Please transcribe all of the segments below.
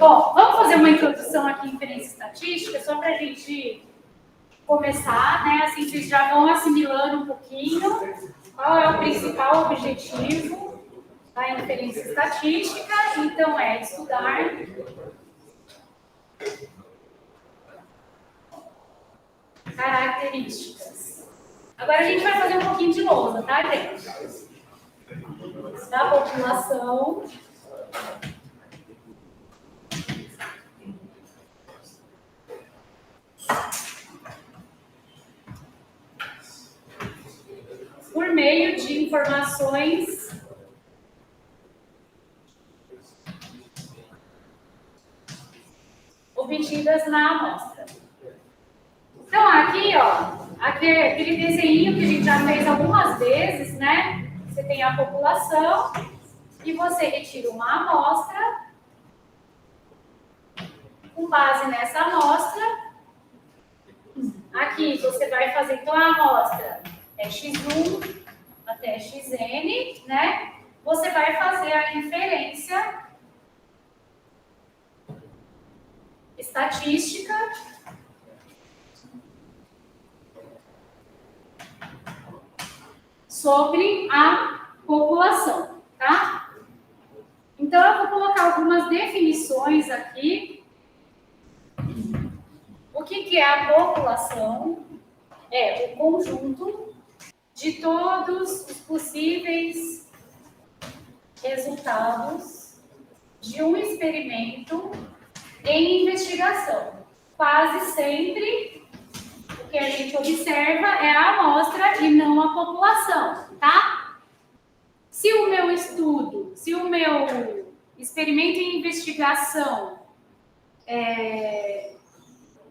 Bom, vamos fazer uma introdução aqui em inferência estatística, só para a gente começar, né? Assim, vocês já vão assimilando um pouquinho qual é o principal objetivo da inferência estatística. Então, é estudar características. Agora a gente vai fazer um pouquinho de lousa, tá, gente? Da população por meio de informações obtidas na amostra. Então, aqui, ó, aquele desenho que a gente já fez algumas vezes, né? Você tem a população e você retira uma amostra. Com base nessa amostra, aqui você vai fazer, então, a amostra é x1 até xn, né? Você vai fazer a inferência estatística sobre a população, tá? Então, eu vou colocar algumas definições aqui. O que é a população? É o conjunto de todos os possíveis resultados de um experimento em investigação. Quase sempre o que a gente observa é a amostra e não a população, tá? Se o meu estudo, se o meu experimento em investigação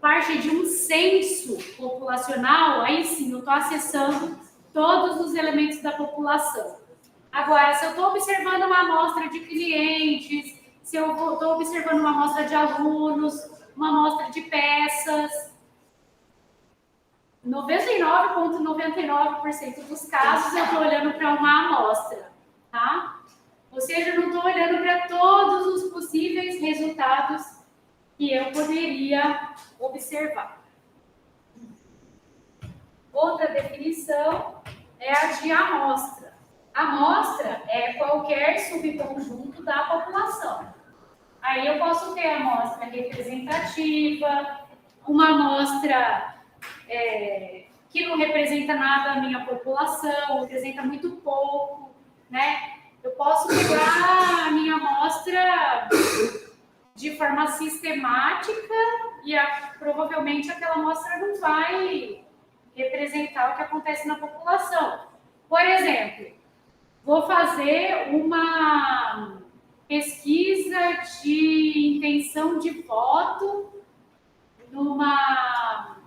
parte de um censo populacional, aí sim eu estou acessando todos os elementos da população. Agora, se eu estou observando uma amostra de clientes, se eu estou observando uma amostra de alunos, uma amostra de peças, 99,99% dos casos eu estou olhando para uma amostra, tá? Ou seja, eu não estou olhando para todos os possíveis resultados que eu poderia observar. Outra definição é a de amostra. Amostra é qualquer subconjunto da população. Aí eu posso ter amostra representativa, uma amostra que não representa nada a minha população, representa muito pouco, né? Eu posso pegar a minha amostra de forma sistemática e provavelmente aquela amostra não vai representar o que acontece na população. Por exemplo, vou fazer uma pesquisa de intenção de voto numa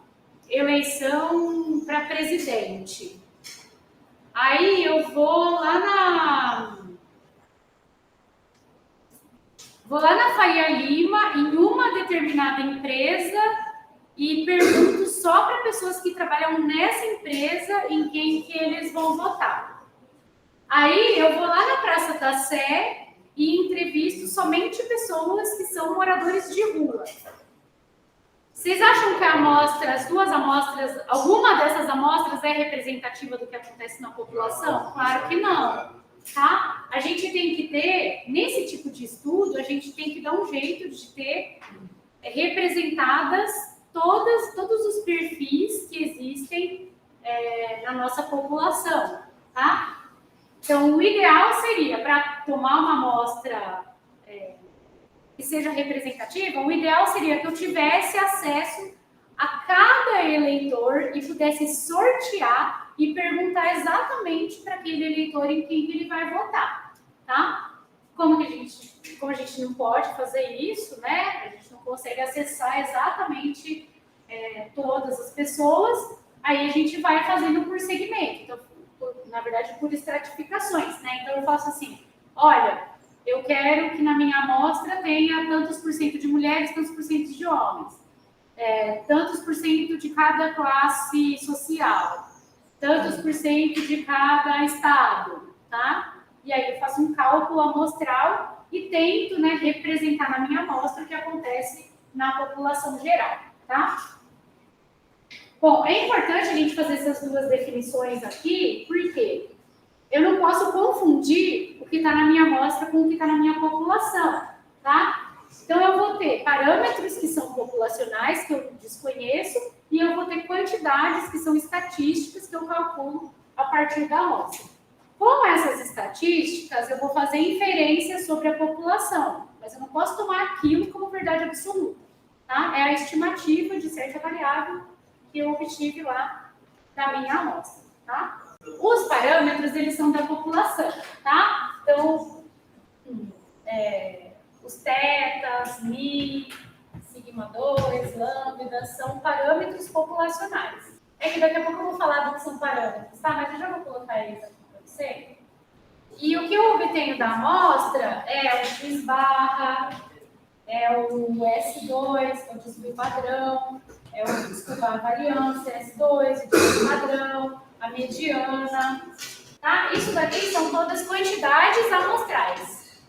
eleição para presidente. Aí eu vou lá na Faria Lima, em uma determinada empresa, e pergunto só para pessoas que trabalham nessa empresa em quem que eles vão votar. Aí eu vou lá na Praça da Sé e entrevisto somente pessoas que são moradores de rua. Vocês acham que as duas amostras, alguma dessas amostras é representativa do que acontece na população? Claro que não, tá? A gente tem que ter, nesse tipo de estudo, a gente tem que dar um jeito de ter representadas todos os perfis que existem na nossa população, tá? Então, o ideal seria, para tomar uma amostra que seja representativa, o ideal seria que eu tivesse acesso a cada eleitor e pudesse sortear e perguntar exatamente para aquele eleitor em quem ele vai votar, tá? Como a gente não pode fazer isso, né? A gente não consegue acessar exatamente todas as pessoas, aí a gente vai fazendo por segmento, então, na verdade, por estratificações, né? Então, eu faço assim, olha, eu quero que na minha amostra tenha tantos por cento de mulheres, tantos por cento de homens, tantos por cento de cada classe social, tantos por cento de cada estado, tá? e aí eu faço um cálculo amostral e tento, né, representar na minha amostra o que acontece na população geral, tá? Bom, é importante a gente fazer essas duas definições aqui, porque eu não posso confundir o que está na minha amostra com o que está na minha população, tá? Então, eu vou ter parâmetros que são populacionais, que eu desconheço, e eu vou ter quantidades que são estatísticas, que eu calculo a partir da amostra. Com essas estatísticas, eu vou fazer inferências sobre a população, mas eu não posso tomar aquilo como verdade absoluta, tá? É a estimativa de certa variável que eu obtive lá da minha amostra, tá? Os parâmetros, eles são da população, tá? Então, os tetas, mi, sigma 2, lambda, são parâmetros populacionais. É que daqui a pouco eu vou falar do que são parâmetros, tá? Mas eu já vou colocar eles aqui para você. E o que eu obtenho da amostra é o x barra, é o S2, que é o desvio padrão, é o desculpa, a variância S2, o desvio padrão, a mediana, tá? Isso daqui são todas quantidades amostrais.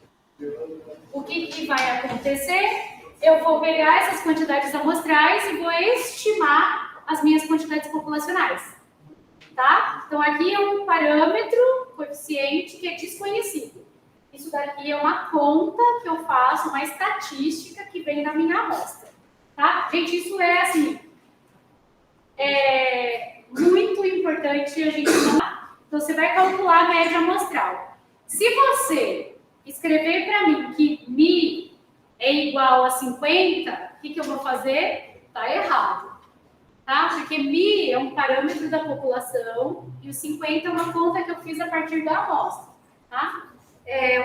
O que vai acontecer? Eu vou pegar essas quantidades amostrais e vou estimar as minhas quantidades populacionais, tá? Então, aqui é um parâmetro, coeficiente, que é desconhecido. Isso daqui é uma conta que eu faço, uma estatística que vem da minha amostra, tá? Gente, isso é, assim, muito importante a gente falar. Então, você vai calcular a média amostral. Se você escrever para mim que mi é igual a 50, o que eu vou fazer? Tá errado, tá? Porque mi é um parâmetro da população e o 50 é uma conta que eu fiz a partir da amostra, tá?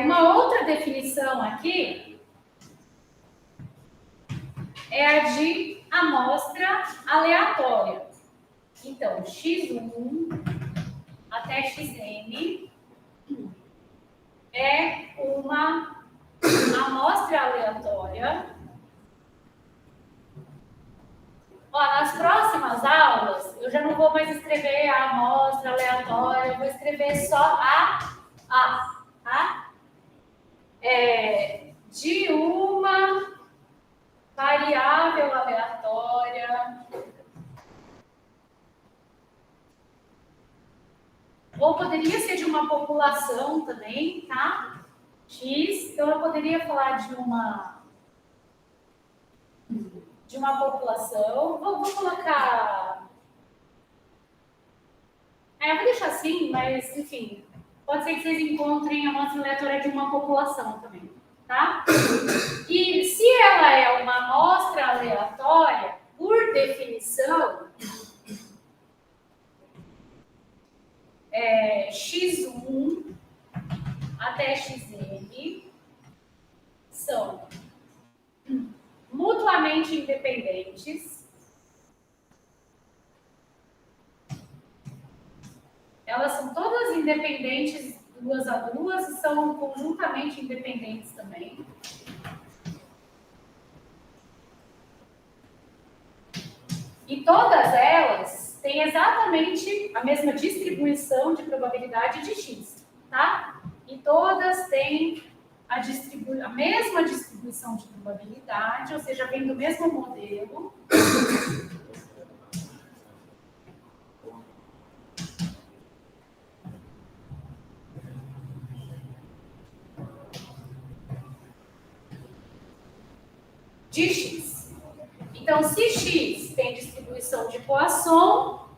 Uma outra definição aqui é a de amostra aleatória. Então, x1 até xn é uma amostra aleatória. Ó, nas próximas aulas, eu já não vou mais escrever a amostra aleatória, eu vou escrever só tá? De uma variável aleatória, ou poderia ser de uma população também, tá? X, então eu poderia falar de uma população. Vou colocar... eu vou deixar assim, mas, enfim, pode ser que vocês encontrem a amostra aleatória de uma população também, tá? E se ela é uma amostra aleatória, por definição, x1 até xn são mutuamente independentes. Elas são todas independentes duas a duas e são conjuntamente independentes também. E todas elas têm exatamente a mesma distribuição de probabilidade de x, tá? E todas têm a mesma distribuição de probabilidade, ou seja, vem do mesmo modelo. De x. Então, se x tem distribuição de Poisson,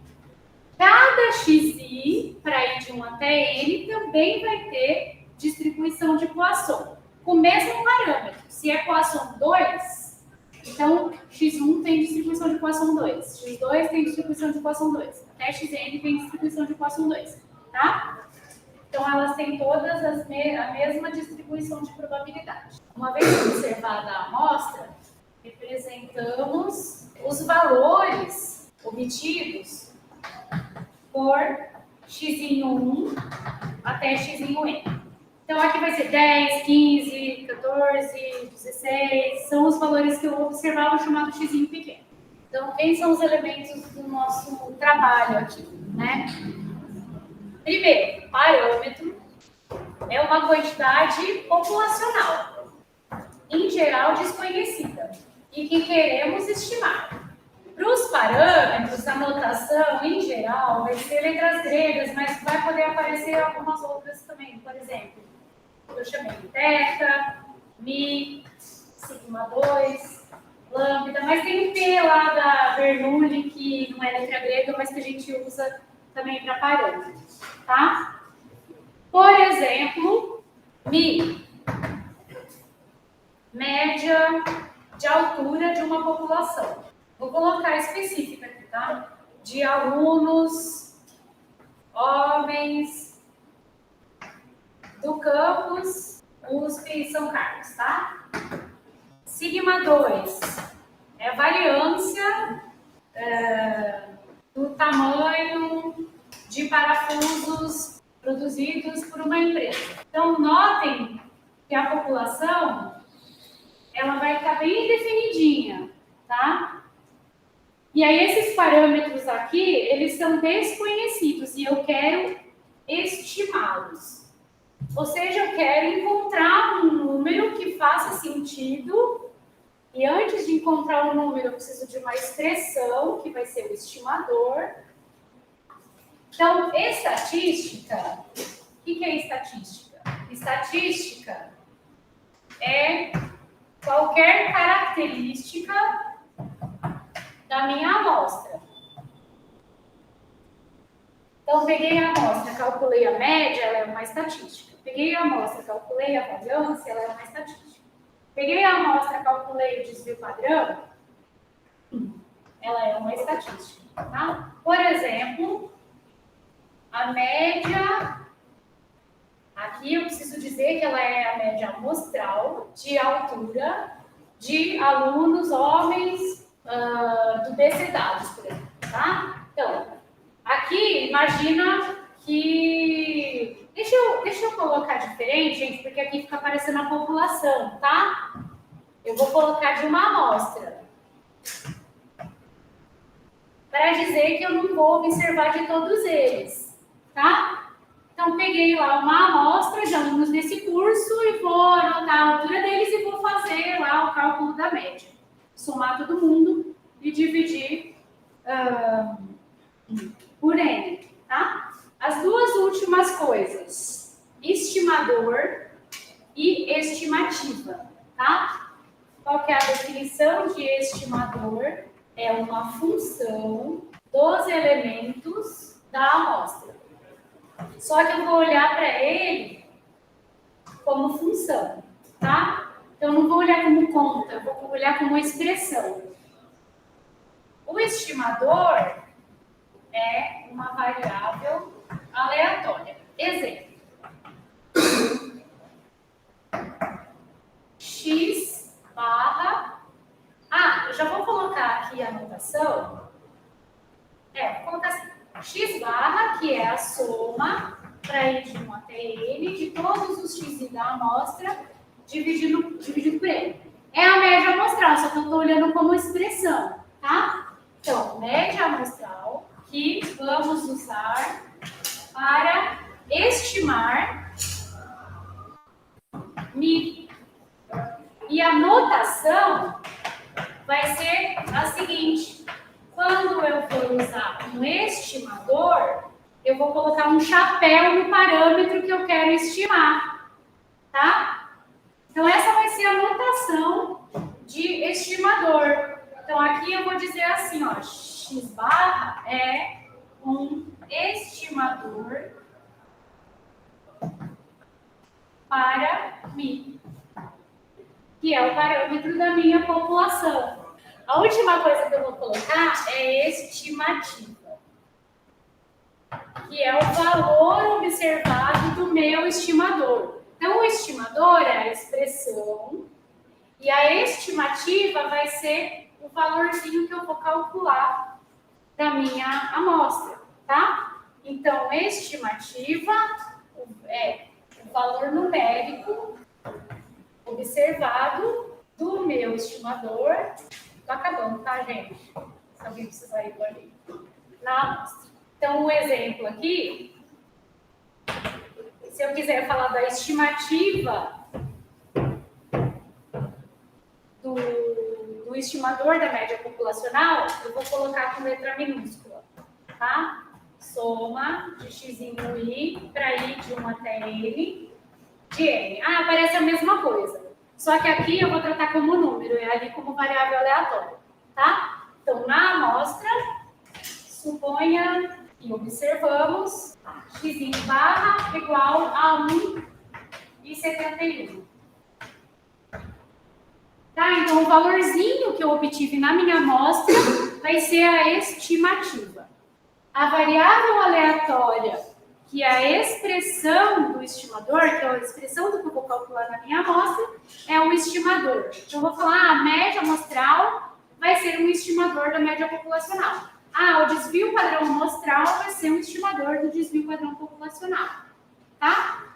cada xi, para ir de 1 até n, também vai ter distribuição de Poisson, com o mesmo parâmetro. Se é Poisson 2, então x1 tem distribuição de Poisson 2, x2 tem distribuição de Poisson 2, até xn tem distribuição de Poisson 2, tá? Então, elas têm todas a mesma distribuição de probabilidade. Uma vez observada a amostra, representamos os valores obtidos por x1 até x(n). Então, aqui vai ser 10, 15, 14, 16, são os valores que eu vou observar no chamado x pequeno. Então, quem são os elementos do nosso trabalho aqui, né? Primeiro, parâmetro. é uma quantidade populacional, em geral desconhecida, e que queremos estimar. Para os parâmetros, a notação, em geral, vai ser letras gregas, mas vai poder aparecer algumas outras também. Por exemplo, eu chamei de θ, mi, sigma 2, lambda, mas tem o P lá da Bernoulli, que não é letra grega, mas que a gente usa também para parâmetros, tá? Por exemplo, mi, média de altura de uma população. Vou colocar específica aqui, tá? De alunos, homens, do campus USP e São Carlos, tá? Sigma 2 é a variância do tamanho de parafusos produzidos por uma empresa. Então, notem que a população ela vai estar bem definidinha, tá? E aí, esses parâmetros aqui, eles são desconhecidos e eu quero estimá-los. Ou seja, eu quero encontrar um número que faça sentido. E antes de encontrar um número, eu preciso de uma expressão, que vai ser o estimador. Então, estatística, o que é estatística? Estatística é qualquer característica da minha amostra. Então, peguei a amostra, calculei a média, ela é uma estatística. Peguei a amostra, calculei a variância, ela é uma estatística. Peguei a amostra, calculei o desvio padrão, ela é uma estatística. Tá? Por exemplo, a média, aqui eu preciso dizer que ela é a média amostral de altura de alunos homens do BC Dados, por exemplo. Tá? Então, aqui, imagina que... Deixa eu colocar diferente, gente, porque aqui fica aparecendo a população, tá? Eu vou colocar de uma amostra. Para dizer que eu não vou observar de todos eles, tá? Então, peguei lá uma amostra de alunos desse curso e vou anotar a altura deles e vou fazer lá o cálculo da média. Somar todo mundo e dividir por N, tá? As duas últimas coisas, estimador e estimativa, tá? Qual que é a definição de estimador? É uma função dos elementos da amostra. Só que eu vou olhar para ele como função, tá? Então, eu não vou olhar como conta, eu vou olhar como expressão. O estimador é uma variável aleatória. Exemplo. X barra... eu já vou colocar aqui a notação. Vou colocar assim. X barra, que é a soma, para ir de 1 até N, de todos os x da amostra, dividido por N. É a média amostral, só que eu estou olhando como expressão, tá? Então, média amostral, que vamos usar para estimar mi. E a notação vai ser a seguinte: quando eu for usar um estimador, eu vou colocar um chapéu no parâmetro que eu quero estimar, tá? Então, essa vai ser a notação de estimador. Então, aqui eu vou dizer assim, ó, x barra é um estimador para mi, que é o parâmetro da minha população. A última coisa que eu vou colocar é estimativa, que é o valor observado do meu estimador. Então, o estimador é a expressão e a estimativa vai ser o valorzinho que eu vou calcular da minha amostra, tá? Então, estimativa é o valor numérico observado do meu estimador. Tô acabando, tá, gente? Se alguém precisar ir ali na amostra. Então, um exemplo aqui Se eu quiser falar da estimativa do estimador da média populacional, eu vou colocar com letra minúscula, tá? Soma de x em i para i de 1 até n de n. Ah, parece a mesma coisa. Só que aqui eu vou tratar como número e ali como variável aleatória, tá? Então, na amostra, suponha e observamos x barra igual a 1,71. Tá? Então, o valorzinho que eu obtive na minha amostra vai ser a estimativa. A variável aleatória, que é a expressão do estimador, que é a expressão do que eu vou calcular na minha amostra, é um estimador. Então, eu vou falar, a média amostral vai ser um estimador da média populacional. Ah, o desvio padrão amostral vai ser um estimador do desvio padrão populacional. Tá?